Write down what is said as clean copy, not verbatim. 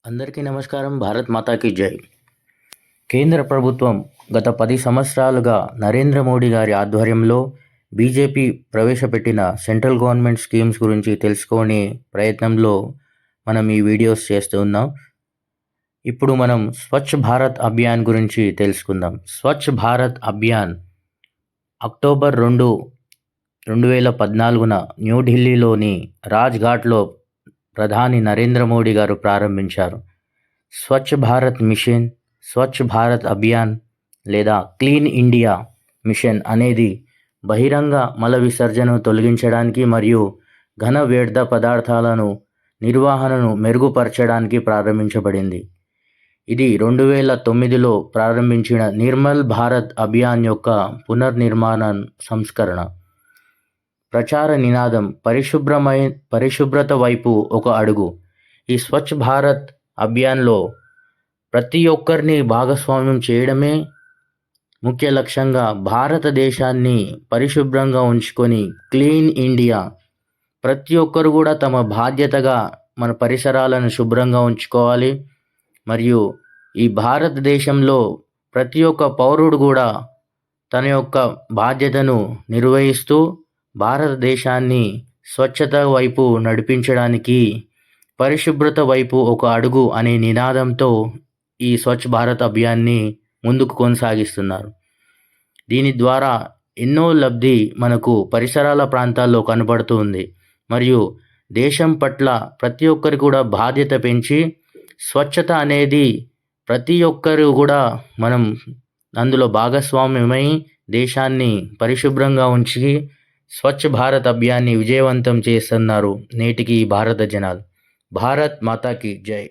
అందరికీ నమస్కారం. భారత్ మాతాకి జై. కేంద్ర ప్రభుత్వం గత 10 సంవత్సరాలుగా నరేంద్ర మోడీ గారి ఆధ్వర్యంలో బీజేపీ ప్రవేశపెట్టిన సెంట్రల్ గవర్నమెంట్ స్కీమ్స్ గురించి తెలుసుకునే ప్రయత్నంలో మనం ఈ వీడియోస్ చేస్తూ ఉన్నాం. ఇప్పుడు మనం స్వచ్ఛ భారత్ అభియాన్ గురించి తెలుసుకుందాం. స్వచ్ఛ భారత్ అభియాన్ అక్టోబర్ 2, 2014న న్యూఢిల్లీలోని రాజ్ఘాట్లో ప్రధాని నరేంద్ర మోడీ గారు ప్రారంభించారు. స్వచ్ఛ భారత్ మిషన్, స్వచ్ఛ భారత్ అభియాన్ లేదా క్లీన్ ఇండియా మిషన్ అనేది బహిరంగ మల విసర్జనను తొలగించడానికి మరియు ఘన వ్యర్థ పదార్థాలను నిర్వహణను మెరుగుపరచడానికి ప్రారంభించబడింది. ఇది 2009లో ప్రారంభించిన నిర్మల్ భారత్ అభియాన్ యొక్క పునర్నిర్మాణ సంస్కరణ. ప్రచార నినాదం పరిశుభ్రత వైపు ఒక అడుగు. ఈ స్వచ్ఛ భారత్ అభియాన్లో ప్రతి ఒక్కరిని భాగస్వామ్యం చేయడమే ముఖ్య లక్ష్యంగా భారతదేశాన్ని పరిశుభ్రంగా ఉంచుకొని క్లీన్ ఇండియా, ప్రతి ఒక్కరు కూడా తమ బాధ్యతగా మన పరిసరాలను శుభ్రంగా ఉంచుకోవాలి. మరియు ఈ భారతదేశంలో ప్రతి ఒక్క పౌరుడు కూడా తన యొక్క బాధ్యతను నిర్వహిస్తూ భారతదేశాన్ని స్వచ్ఛత వైపు నడిపించడానికి పరిశుభ్రత వైపు ఒక అడుగు అనే నినాదంతో ఈ స్వచ్ఛ భారత్ అభియాన్ని ముందుకు కొనసాగిస్తున్నారు. దీని ద్వారా ఎన్నో లబ్ధి మనకు పరిసరాల ప్రాంతాల్లో కనబడుతూ ఉంది. మరియు దేశం పట్ల ప్రతి ఒక్కరు కూడా బాధ్యత పెంచి స్వచ్ఛత అనేది ప్రతి ఒక్కరు కూడా మనం అందులో భాగస్వామ్యమై దేశాన్ని పరిశుభ్రంగా ఉంచి స్వచ్ఛ భారత్ అభియాన్ని విజయవంతం చేస్తున్నారు నేటికి భారత జనాలు. భారత్ మాతాకి జై.